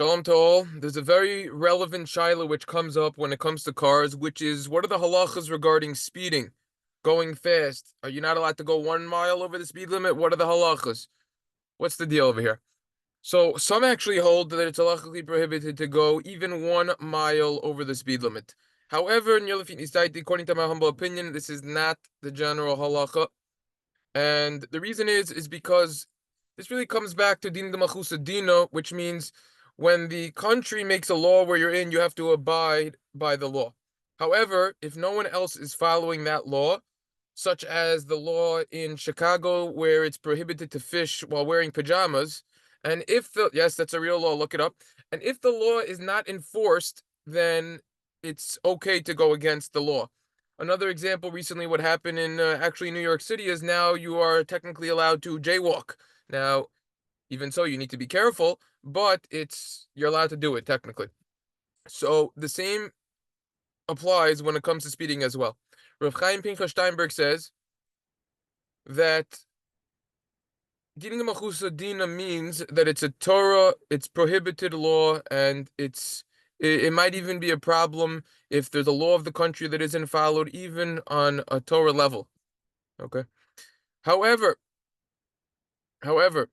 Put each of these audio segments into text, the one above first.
Shalom to all. There's a very relevant shaila which comes up when it comes to cars, which is what are the halachas regarding speeding, going fast? Are you not allowed to go 1 mile over the speed limit? What are the halachas? What's the deal over here? So some actually hold that it's halachically prohibited to go even 1 mile over the speed limit. However, in Yelefit Nisaiti, according to my humble opinion, this is not the general halacha. And the reason is because this really comes back to dina, which means when the country makes a law where you're in, you have to abide by the law. However, if no one else is following that law, such as the law in Chicago where it's prohibited to fish while wearing pajamas, and if the yes, that's a real law, look it up. And if the law is not enforced, then it's okay to go against the law. Another example recently, what happened in actually New York City is now you are technically allowed to jaywalk. Now, even so, you need to be careful, but you're allowed to do it technically. So the same applies when it comes to speeding as well. Rav Chaim Pinchas Scheinberg says that dina means that it's a Torah, it's prohibited law, and it might even be a problem if there's a law of the country that isn't followed, even on a Torah level. Okay. However, however,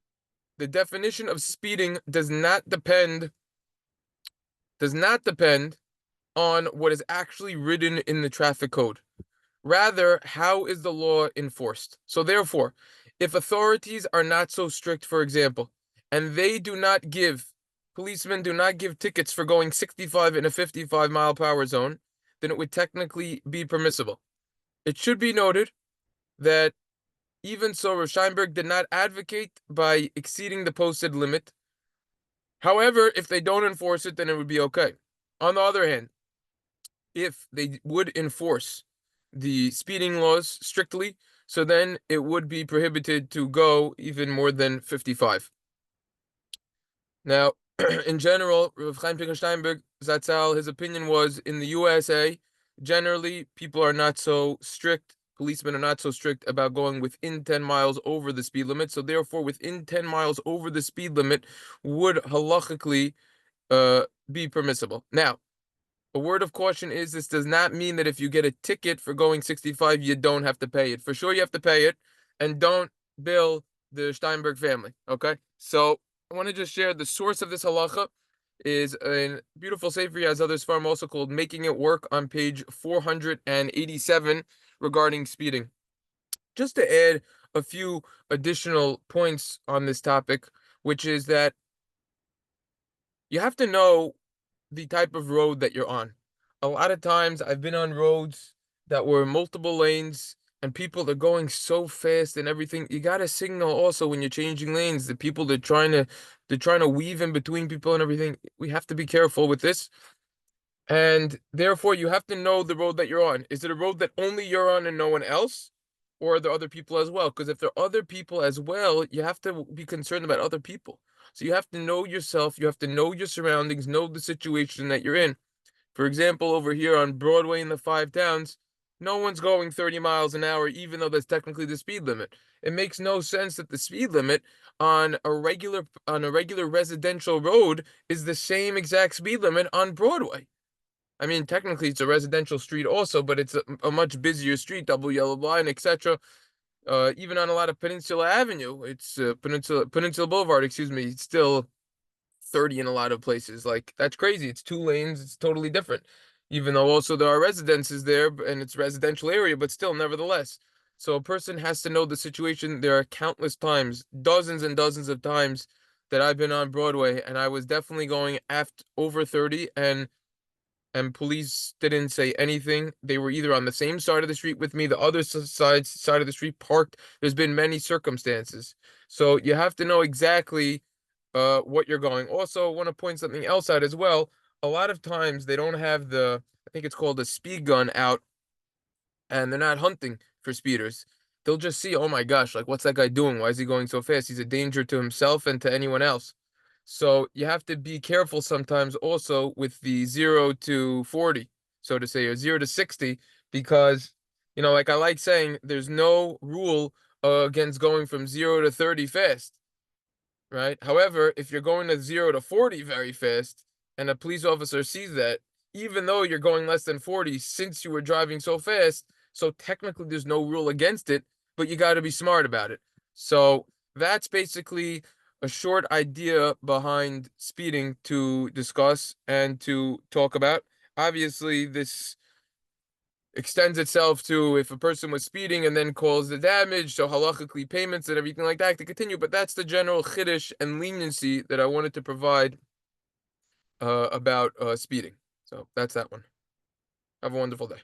the definition of speeding does not depend on what is actually written in the traffic code. Rather, how is the law enforced? So therefore, if authorities are not so strict, for example, and policemen do not give tickets for going 65 in a 55 mile per hour zone, then it would technically be permissible. It should be noted that even so, Rav Scheinberg did not advocate by exceeding the posted limit. However, if they don't enforce it, then it would be okay. On the other hand, if they would enforce the speeding laws strictly, so then it would be prohibited to go even more than 55. Now, in general, Rav Chaim Pinchas Scheinberg, Zatzal, his opinion was in the USA, generally people are not so strict. Policemen are not so strict about going within 10 miles over the speed limit. So therefore, within 10 miles over the speed limit would halachically be permissible. Now, a word of caution is this does not mean that if you get a ticket for going 65, you don't have to pay it. For sure, you have to pay it, and don't bill the Steinberg family. Okay, so I want to just share the source of this halacha is a beautiful sefer as others farm also called "Making It Work" on page 487 regarding speeding. Just to add a few additional points on this topic, which is that you have to know the type of road that you're on. A lot of times I've been on roads that were multiple lanes and people are going so fast and everything. You got to signal also when you're changing lanes. The people they're trying to weave in between people and everything. We have to be careful with this. And therefore you have to know the road that you're on. Is it a road that only you're on and no one else? Or are there other people as well? Because if there are other people as well, you have to be concerned about other people. So you have to know yourself, you have to know your surroundings, know the situation that you're in. For example, over here on Broadway in the Five Towns, no one's going 30 miles an hour, even though that's technically the speed limit. It makes no sense that the speed limit on a regular residential road is the same exact speed limit on Broadway. I mean, technically it's a residential street also, but it's a much busier street, double yellow line, etc. Even on a lot of Peninsula Avenue, it's Peninsula Boulevard, excuse me, it's still 30 in a lot of places. Like that's crazy. It's two lanes. It's totally different. Even though also there are residences there and it's residential area, but still, nevertheless. So a person has to know the situation. There are countless times, dozens and dozens of times that I've been on Broadway, and I was definitely going after over 30, and police didn't say anything. They were either on the same side of the street with me, the other side of the street parked. There's been many circumstances. So you have to know exactly what you're going. Also, I want to point something else out as well. A lot of times they don't have I think it's called a speed gun out, and they're not hunting for speeders. They'll just see, oh my gosh, like what's that guy doing? Why is he going so fast? He's a danger to himself and to anyone else. So you have to be careful sometimes also with the 0 to 40, so to say, or 0 to 60, because, like I like saying, there's no rule against going from 0 to 30 fast, right? However, if you're going to 0 to 40 very fast and a police officer sees that, even though you're going less than 40, since you were driving so fast, so technically there's no rule against it, but you got to be smart about it. So that's basically a short idea behind speeding to discuss and to talk about. Obviously, this extends itself to if a person was speeding and then caused the damage, so halachically payments and everything like that to continue. But that's the general chiddush and leniency that I wanted to provide about speeding. So that's that one. Have a wonderful day.